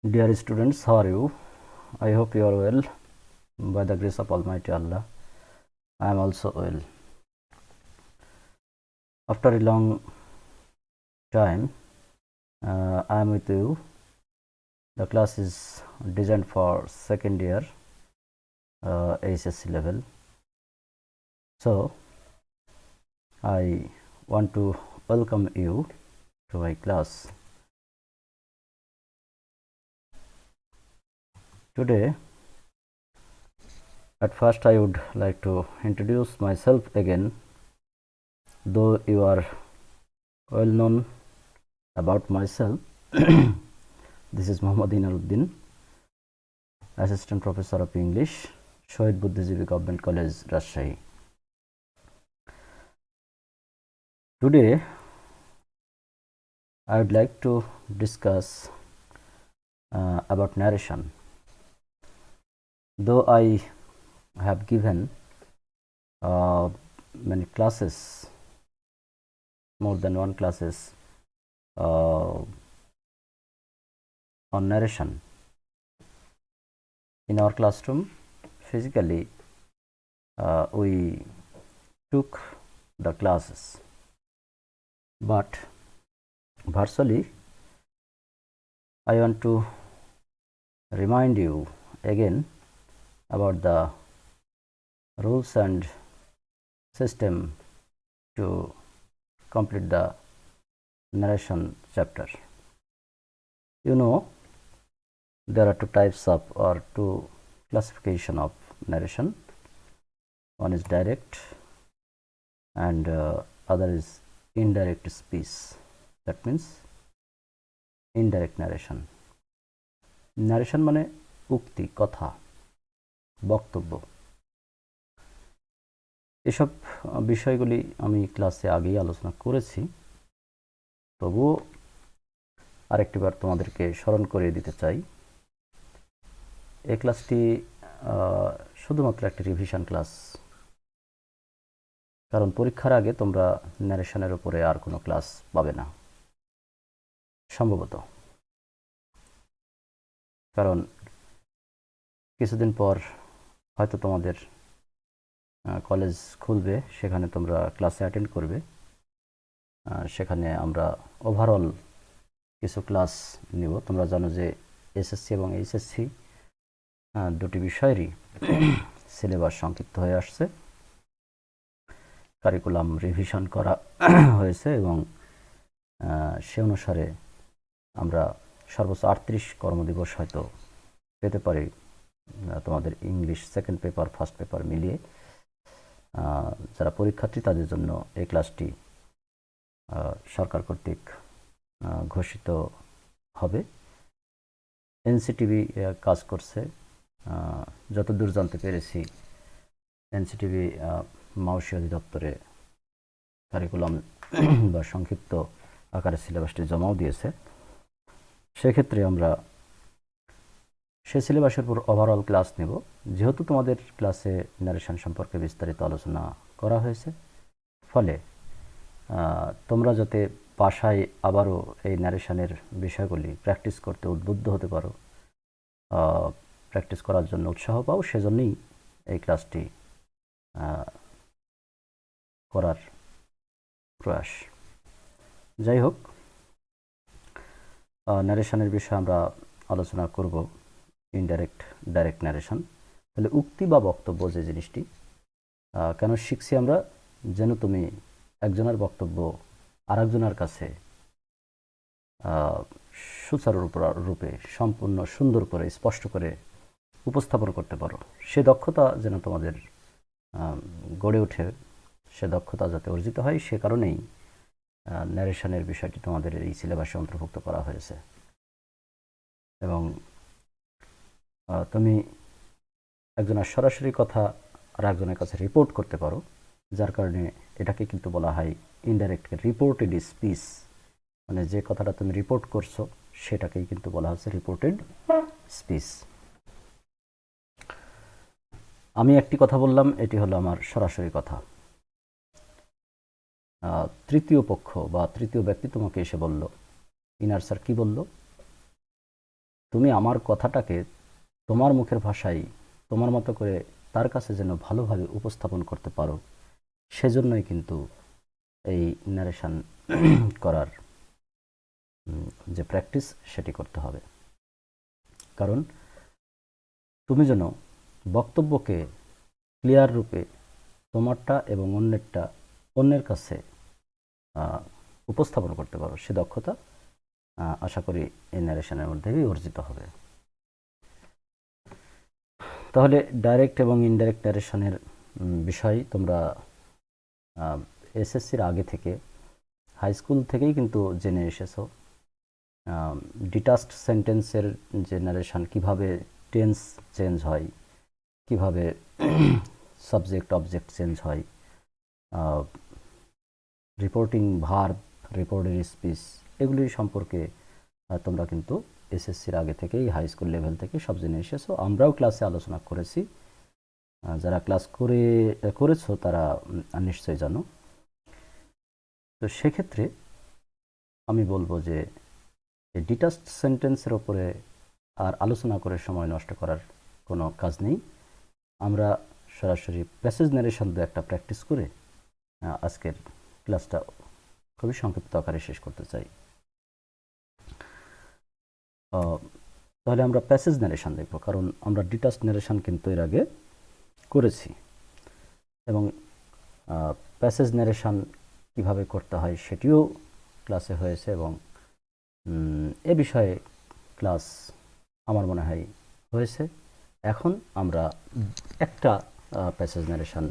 Dear students, how are you? I hope you are well. By the grace of Almighty Allah, I am also well. After a long time, I am with you. The class is designed for second year HSC level. So, I want to welcome you to my class. Today, at first I would like to introduce myself again, though you are well known about myself. This is Muhammad Inaruddin, Assistant Professor of English, Shohid Buddhijeevi Government College, Rajshahi. Today, I would like to discuss about narration. Though I have given many classes, more than one classes on narration in our classroom, physically we took the classes, but virtually I want to remind you again about the rules and system to complete the narration chapter. You know, there are two types of or two classification of narration. One is direct and other is indirect speech. That means indirect narration. Narration মানে উক্তি, কথা, বক্তব্য। এসব বিষয়গুলি আমি ক্লাসে আগেই আলোচনা করেছি, তবুও আরেকটিবার তোমাদেরকে স্মরণ করিয়ে দিতে চাই। এই ক্লাসটি শুধুমাত্র একটা রিভিশন ক্লাস, কারণ পরীক্ষার আগে তোমরা ন্যারেশনের উপরে আর কোনো ক্লাস পাবে না সম্ভবত, কারণ কিছুদিন পর হয়তো তোমাদের কলেজ খুলবে, সেখানে তোমরা ক্লাসে অ্যাটেন্ড করবে। সেখানে আমরা ওভারঅল কিছু ক্লাস নিব। তোমরা জানো যে এসএসসি এবং এইচএসসি দুটি বিষয়েরই সিলেবাস সংক্ষিপ্ত হয়ে আসছে, কারিকুলাম রিভিশন করা হয়েছে এবং সে অনুসারে আমরা সর্বোচ্চ 38 কর্মদিবস হয়তো পেতে পারি তোমাদের English second paper first paper মিলিয়ে। যারা পরীক্ষার্থী তাদের জন্য এই ক্লাসটি সরকার কর্তৃক ঘোষিত হবে। এনসিটিভি কাজ করছে, যতদূর জানতে পেরেছি এনসিটিভি মাউসী অধিদপ্তরে কারিকুলাম বা সংক্ষিপ্ত আকারে সিলেবাসটি জমাও দিয়েছে। সেক্ষেত্রে আমরা সে সিলেবাসের উপর ওভারঅল ক্লাস নেব। যেহেতু তোমাদের ক্লাসে ন্যারেশন সম্পর্কে বিস্তারিত আলোচনা করা হয়েছে, ফলে তোমরা যাতে বাসায় আবারও এই ন্যারেশনের বিষয়গুলি প্র্যাকটিস করতে উদ্বুদ্ধ হতে পারো, প্র্যাকটিস করার জন্য উৎসাহ পাও, সেজন্যই এই ক্লাসটি করার প্রয়াস। যাই হোক, ন্যারেশনের বিষয়ে আমরা আলোচনা করব ইনডাইরেক্ট ডাইরেক্ট ন্যারেশন। তাহলে উক্তি বা বক্তব্য যে জিনিসটি কেন শিখছি আমরা, যেন তুমি একজনের বক্তব্য আরেকজনের কাছে সুচারু রূপে সম্পূর্ণ সুন্দর করে স্পষ্ট করে উপস্থাপন করতে পারো। সে দক্ষতা যেন তোমাদের গড়ে ওঠে, সে দক্ষতা যাতে অর্জিত হয়, সে কারণেই ন্যারেশনের বিষয়টি তোমাদের এই সিলেবাসে অন্তর্ভুক্ত করা হয়েছে। এবং তুমি একজনের সরাসরি কথা আর একজনের কাছে রিপোর্ট করতে পারো, যার কারণে এটাকে কিন্তু বলা হয় ইনডাইরেক্ট রিপোর্টেড স্পিচ। মানে যে কথাটা তুমি রিপোর্ট করছো সেটাকেই কিন্তু বলা হচ্ছে রিপোর্টেড স্পিচ। আমি একটি কথা বললাম, এটি হলো আমার সরাসরি কথা। তৃতীয় পক্ষ বা তৃতীয় ব্যক্তি তোমাকে এসে বলল, ইনার স্যার কি বলল, তুমি আমার কথাটাকে তোমার মুখের ভাষায় তোমার মতো করে তার কাছে যেন ভালোভাবে উপস্থাপন করতে পারো, সেজন্যই কিন্তু এই নারেশন করার যে প্র্যাকটিস সেটি করতে হবে। কারণ তুমি যেন বক্তব্যকে ক্লিয়ার রূপে তোমারটা এবং অন্যের কাছে উপস্থাপন করতে পারো, সে দক্ষতা আশা করি এই ন্যারেশনের মধ্যেই অর্জিত হবে। তাহলে ডাইরেক্ট এবং ইনডাইরেক্ট ন্যারেশনের বিষয় তোমরা এসএসসির আগে থেকে, হাই স্কুল থেকেই কিন্তু জেনে এসেছো। ডিটাচড সেন্টেন্সের যে ন্যারেশন, কীভাবে টেন্স চেঞ্জ হয়, কীভাবে সাবজেক্ট অবজেক্ট চেঞ্জ হয়, রিপোর্টিং ভার্ব, রিপোর্টের স্পিচ, এগুলি সম্পর্কে তোমরা কিন্তু এসএসসির আগে থেকেই, হাই স্কুল লেভেল থেকে সব জেনে এসেছো। আমরাও ক্লাসে আলোচনা করেছি, যারা ক্লাস করেছো তারা নিশ্চয়ই জানো। তো সেক্ষেত্রে আমি বলবো যে এই ডিটাচড সেন্টেন্সের ওপরে আর আলোচনা করে সময় নষ্ট করার কোনো কাজ নেই। আমরা সরাসরি প্যাসেজ ন্যারেশন দিয়ে একটা প্র্যাকটিস করে আজকের ক্লাসটা খুবই সংক্ষিপ্ত আকারে শেষ করতে চাই। তাহলে আমরা প্যাসেজ ন্যারেশন দেখব, কারণ আমরা ডিটাচড ন্যারেশন কিন্তু এর আগে করেছি, এবং প্যাসেজ ন্যারেশন কীভাবে করতে হয় সেটিও ক্লাসে হয়েছে, এবং এ বিষয়ে ক্লাস আমার মনে হয় হয়েছে। এখন আমরা একটা প্যাসেজ ন্যারেশন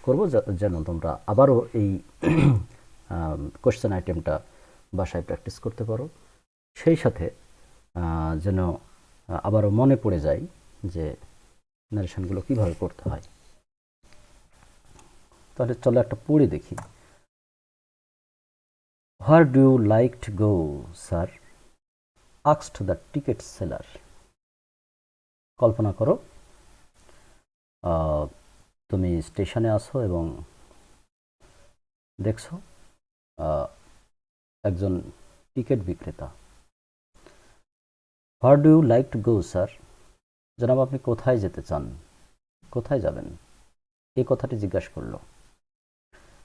করব, যেন তোমরা আবারও এই কোশ্চেন আইটেমটা বাসায় প্র্যাকটিস করতে পারো, সেই সাথে যেন আবারও মনে পড়ে যায় যে ন্যারেশনগুলো কীভাবে করতে হয়। তাহলে চলো একটা পড়ে দেখি। Where do you like to go, sir? asked the ticket seller. কল্পনা করো তুমি স্টেশনে আসো এবং দেখছো একজন টিকিট বিক্রেতা। Where do you like to go, sir? জনাব, আপনি কোথায় যেতে চান, কোথায় যাবেন, এই কথাটি জিজ্ঞাসা করলো।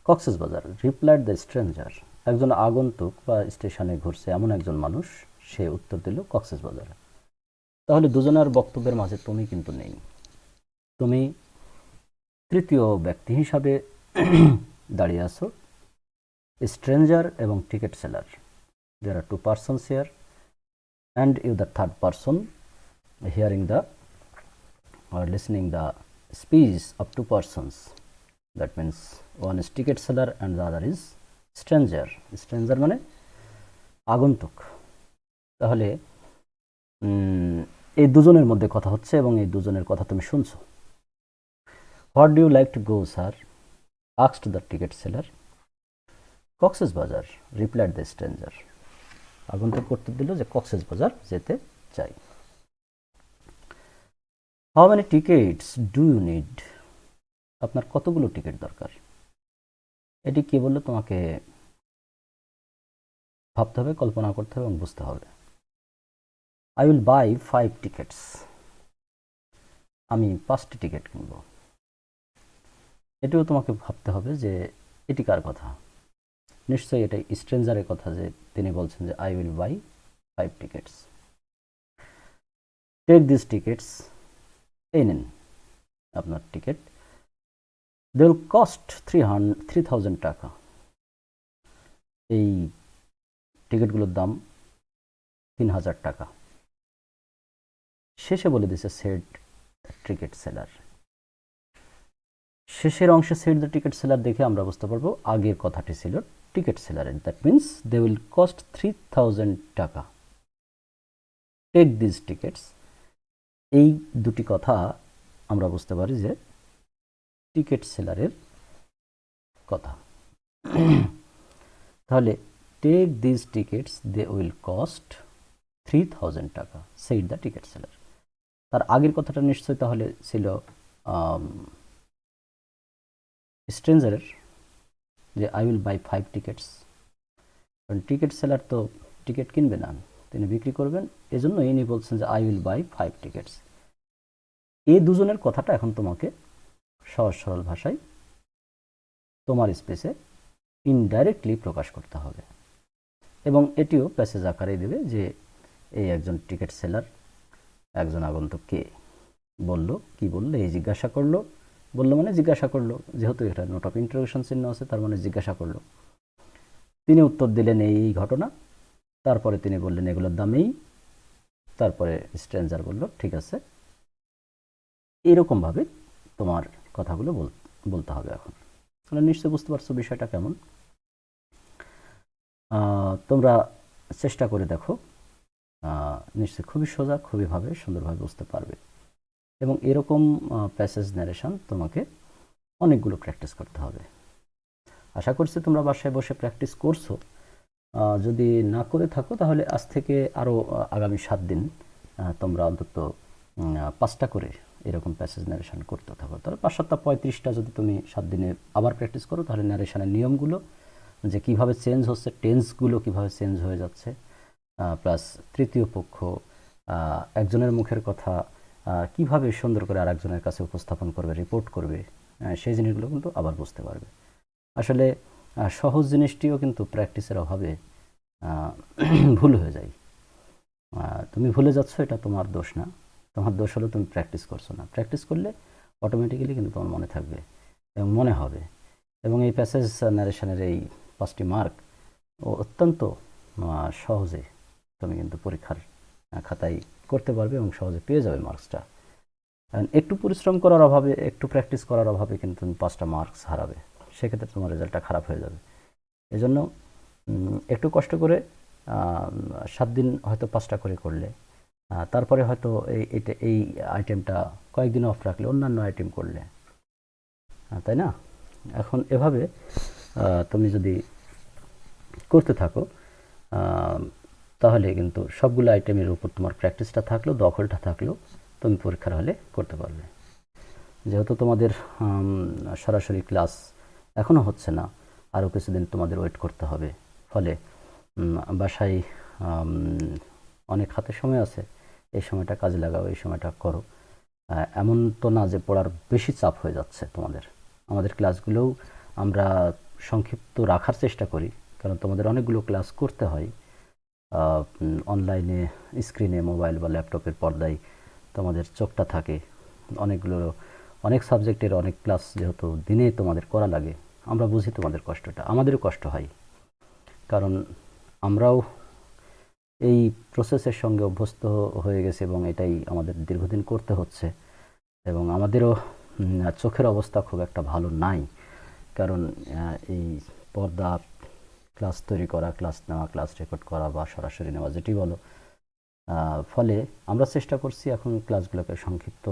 Cox's Bazar, replied the stranger. একজন আগন্তুক বা স্টেশনে ঘুরছে এমন একজন মানুষ, সে উত্তর দিল কক্সবাজার। তাহলে দুজনের বক্তব্যের মাঝে তুমি কিন্তু নেই, তুমি তৃতীয় ব্যক্তি হিসাবে দাঁড়িয়ে আছো। স্ট্রেঞ্জার এবং ticket seller, there are two persons here, and you the third person hearing the or listening the speech of two persons. That means one is ticket seller and the other is stranger. Stranger মানে আগন্তুক। তাহলে এই দুজনের মধ্যে কথা হচ্ছে এবং এই দুজনের কথা তুমি শুনছো। What do you like to go, sir? asked the ticket seller. Cox's Bazar, replied the stranger. আগন্তুক উত্তর দিল যে কক্সবাজার যেতে চাই। How many tickets do you need? আপনার কতগুলো টিকিট দরকার? এটি কি বললো তোমাকে ভাবতে হবে, কল্পনা করতে হবে এবং বুঝতে হবে। I will buy 5 tickets. আমি 5টি টিকিট কিনব। এটিও তোমাকে ভাবতে হবে যে এটি কার কথা। নিশ্চয়ই এটা স্ট্রেঞ্জারের কথা, যে তিনি বলছেন যে I will buy 5 tickets. Take these tickets. এই নিন আপনার টিকিট। They will cost 3,000 টাকা। এই টিকিটগুলোর দাম 3,000 টাকা। শেষে বলে দিয়েছে সেড টিকিট সেলার। শেষের অংশে সেড দ্য টিকিট সেলার দেখে আমরা বুঝতে পারবো আগের কথাটি ছিল টিকিট সেলারের। That means they will cost 3,000 টাকা। টেক দিস টিকিটস, এই দুটি কথা আমরা বুঝতে পারি যে টিকিট সেলারের কথা। তাহলে take this tickets, they will cost 3,000 taka, said the ticket seller. তার আগের কথাটা নিশ্চয়ই তাহলে ছিল স্ট্রেঞ্জারের, যে আই উইল বাই 5 টিকিটস। কারণ টিকিট সেলার তো টিকিট কিনবে না, তিনি বিক্রি করবেন। এজন্য ইনি বলছেন যে আই উইল বাই 5 টিকেটস। এই দুজনের কথাটা এখন তোমাকে সহজ সরল ভাষায় তোমার স্পেসে ইনডাইরেক্টলি প্রকাশ করতে হবে, এবং এটিও প্যাসেজ আকারে দেবে যে এই একজন টিকিট সেলার, একজন আগন্তুক কে বলল, কি বললে, এই জিজ্ঞাসা করলো, বললো মানে জিজ্ঞাসা করলো, যেহেতু এটা নোট অফ ইন্টারোগেশন চিহ্ন আছে তার মানে জিজ্ঞাসা করলো। তিনি উত্তর দিলেন এই ঘটনা, তারপরে তিনি বললেন এগুলোর দামেই, তারপরে স্ট্রেঞ্জার বলল ঠিক আছে। এরকমভাবে তোমার কথাগুলো বলতে হবে। এখন তাহলে নিশ্চয়ই বুঝতে পারছো বিষয়টা কেমন। তোমরা চেষ্টা করে দেখো, নিশ্চয়ই খুবই সোজা, খুবইভাবে সুন্দরভাবে বুঝতে পারবে। এবং এরকম প্যাসেজ ন্যারেশন তোমাকে অনেকগুলো প্র্যাকটিস করতে হবে। আশা করছি তোমরা বাসায় বসে প্র্যাকটিস করছো। যদি না করে থাকো তাহলে আজ থেকে আরও আগামী 7 দিন তোমরা অন্তত 5টা করে এরকম প্যাসেজ ন্যারেশন করতে থাকো। তাহলে 5 7 35টা যদি তুমি 7 দিনে আবার প্র্যাকটিস করো, তাহলে ন্যারেশনের নিয়মগুলো, যে কিভাবে চেঞ্জ হচ্ছে, টেন্সগুলো কিভাবে চেঞ্জ হয়ে যাচ্ছে, প্লাস তৃতীয় পক্ষ একজনের মুখের কথা কিভাবে সুন্দর করে আরেকজনের কাছে উপস্থাপন করবে, রিপোর্ট করবে, সেই জিনিসগুলো কিন্তু আবার বুঝতে পারবে। আসলে সহজ জিনিসটিও কিন্তু প্র্যাকটিসের অভাবে ভুল হয়ে যায়। তুমি ভুলে যাচ্ছ, এটা তোমার দোষ না, তোমার দোষ হলো তুমি প্র্যাকটিস করছো না। প্র্যাকটিস করলে অটোমেটিক্যালি কিন্তু তোমার মনে থাকবে এবং মনে হবে। এবং এই প্যাসেজ ন্যারেশনের এই 5টি মার্ক অত্যন্ত সহজে তুমি কিন্তু পরীক্ষার খাতায় করতে পারবে এবং সহজে পেয়ে যাবে মার্কসটা। একটু পরিশ্রম করার অভাবে, একটু প্র্যাকটিস করার অভাবে কিন্তু তুমি 5টা মার্কস হারাবে, সেক্ষেত্রে তোমার রেজাল্টটা খারাপ হয়ে যাবে। এজন্য একটু কষ্ট করে 7 দিন হয়তো 5টা করে করলে, তারপরে হয়তো এই আইটেমটা কয়েকদিন অফ রাখলে, অন্যান্য আইটেম করলে, তাই না? এখন এভাবে তুমি যদি করতে থাকো তাহলে কিন্তু সবগুলো আইটেমের উপর তোমার প্র্যাকটিসটা থাকলেও, দখলটা থাকলেও তুমি পরীক্ষার হলে করতে পারবে। যেহেতু তোমাদের সরাসরি ক্লাস এখনও হচ্ছে না, আরও কিছুদিন তোমাদের ওয়েট করতে হবে, ফলে বাসায় অনেক হাতে সময় আছে, এই সময়টা কাজে লাগাও, এই সময়টা করো। এমন তো না যে পড়ার বেশি চাপ হয়ে যাচ্ছে তোমাদের। আমাদের ক্লাসগুলোও আমরা সংক্ষিপ্ত রাখার চেষ্টা করি, কারণ তোমাদের অনেকগুলো ক্লাস করতে হয় অনলাইনে, স্ক্রিনে, মোবাইল বা ল্যাপটপের পর্দায় তোমাদের চোখটা থাকে। অনেক সাবজেক্টের অনেক ক্লাস যেহেতু দিনে তোমাদের করা লাগে, আমরা বুঝি তোমাদের কষ্টটা, আমাদেরও কষ্ট হয়, কারণ আমরাও এই প্রসেসের সঙ্গে অভ্যস্ত হয়ে গেছে এবং এটাই আমাদের দীর্ঘদিন করতে হচ্ছে। এবং আমাদেরও চোখের অবস্থা খুব একটা ভালো নাই, কারণ এই পর্দা ক্লাস তৈরি করা, ক্লাস নেওয়া, ক্লাস রেকর্ড করা বা সরাসরি নেওয়া, যেটি বলো, ফলে আমরা চেষ্টা করছি এখন ক্লাসগুলোকে সংক্ষিপ্ত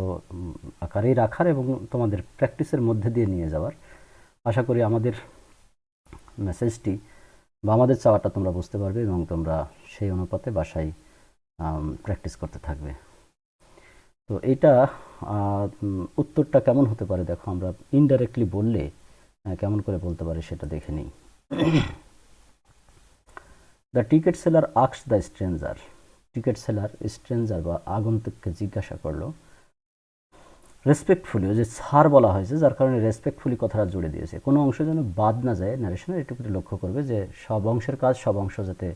আকারেই রাখার এবং তোমাদের প্র্যাকটিসের মধ্যে দিয়ে নিয়ে যাওয়ার। আশা করি আমাদের মেসেজটি বা আমাদের চাওয়াটা তোমরা বুঝতে পারবে এবং তোমরা সেই অনুপাতে বাসায় প্র্যাকটিস করতে থাকবে। তো এইটা উত্তরটা কেমন হতে পারে দেখো, আমরা ইনডাইরেক্টলি বললে কেমন করে বলতে পারি সেটা দেখে নিই। The ticket seller asked the stranger. Ticket seller stranger বা আগন্তুককে জিজ্ঞাসা করলো রেসপেক্টফুলি, যে ছাড় বলা হয়েছে যার কারণে রেসপেক্টফুলি কথাটা জুড়ে দিয়েছে, কোনো অংশ যেন বাদ না যায় ন্যারেশনের, এটুকু লক্ষ্য করবে যে সব অংশের কাজ সব অংশ যাতে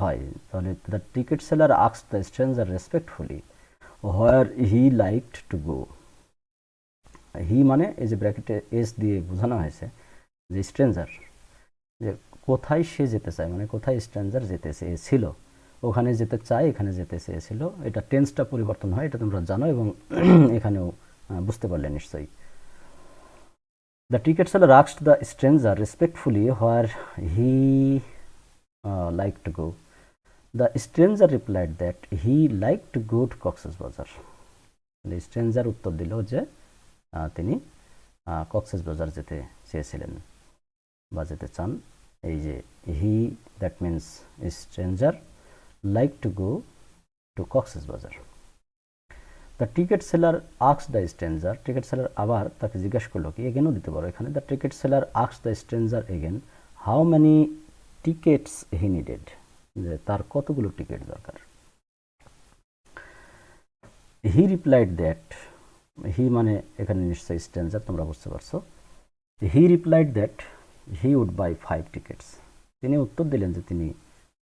হয়। তাহলে the ticket seller asked the stranger respectfully where he liked to go. He মানে এই যে ব্র্যাকেটে এস দিয়ে বোঝানো হয়েছে যে স্ট্রেঞ্জার, যে কোথায় সে যেতে চায়, মানে কোথায় স্ট্রেঞ্জার যেতে চেয়েছিল, ওখানে যেতে চায়, এখানে যেতে চেয়েছিল। এটা টেন্সটা পরিবর্তন হয়, এটা তোমরা জানো এবং এখানেও বুঝতে পারলে নিশ্চয়ই। The ticket seller asked the stranger respectfully where he like to go. The stranger replied that he like to go to Cox's বাজার। স্ট্রেঞ্জার উত্তর দিল যে তিনি কক্সেস বাজার যেতে চেয়েছিলেন বা যেতে চান। এই যে he, that means stranger, like to go to Cox's Bazar. The ticket seller asked the stranger, ticket seller আবার তাকে জিজ্ঞাসা করলো, কি এগেনও দিতে পারো এখানে। The ticket seller asked the stranger again how many tickets he needed, যে তার কতগুলো টিকিট দরকার। হি রিপ্লাইড দ্যাট, হি মানে এখানে নিশ্চয়ই স্ট্রেঞ্জার, তোমরা বুঝতে পারছো। He replied that he would buy 5 tickets, তিনি উত্তর দিলেন যে তিনি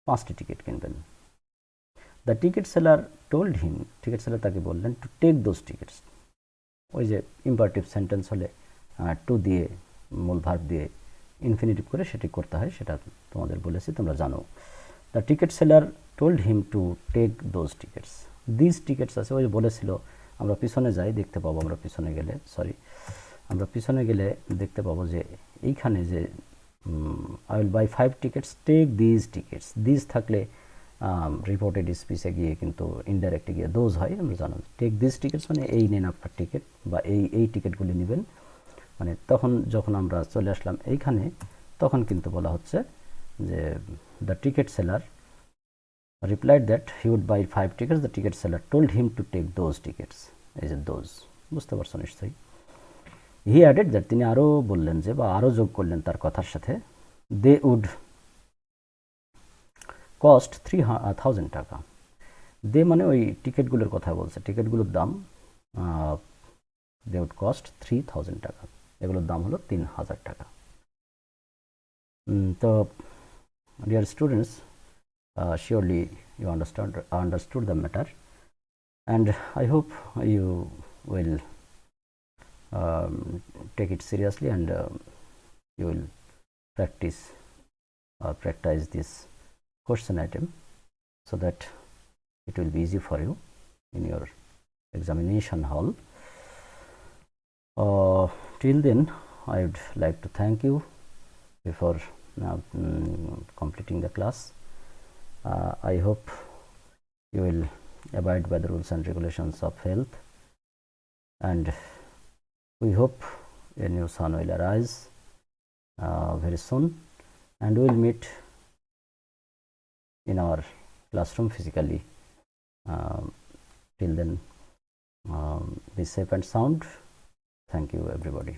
5টি টিকিট কিনবেন। The ticket seller told him, ticket seller তাকে বললেন টু টেক দোজ টিকিটস, ওই যে ইম্পারেটিভ সেন্টেন্স হলে টু দিয়ে মূল ভার্ব দিয়ে ইনফিনিটিভ করে সেটি করতে হয়, সেটা তোমাদের বলেছি, তোমরা জানো। The ticket seller told him to take those tickets, this tickets আছে, ওই বলেছিল, আমরা পিছনে যাই দেখতে পাবো, আমরা পিছনে গেলে দেখতে পাবো যে এইখানে যে I will buy 5 tickets take these tickets, these থাকলে রিপোর্টেড স্পিচে গিয়ে কিন্তু ইনডাইরেক্টে গিয়ে দোজ হয়, আমরা জানো। টেক দিজ টিকিটস মানে এই নেন আপনার টিকিট, বা এই টিকিটগুলি নেবেন, মানে তখন যখন আমরা চলে আসলাম এইখানে, তখন কিন্তু বলা হচ্ছে যে the ticket seller replied that he would buy 5 tickets, the ticket seller told him to take those tickets, এই যে দোজ, বুঝতে পারছো নিশ্চয়ই। হি অ্যাডেড দ্যাট, তিনি আরও বললেন যে, বা আরও যোগ করলেন তার কথার সাথে, দে উড কস্ট 3000 টাকা। দে মানে ওই টিকিটগুলোর কথা বলছে, টিকিটগুলোর দাম দে উড কস্ট 3000 টাকা, এগুলোর দাম হলো 3000 টাকা। তো dear students, surely you understood the matter, and I hope you will take it seriously, and you will practice this question item, so that it will be easy for you in your examination hall. Till then, I would like to thank you before completing the class. I hope you will abide by the rules and regulations of health, and we hope a new sun will arise very soon, and we will meet in our classroom physically. Till then, be safe and sound. Thank you, everybody.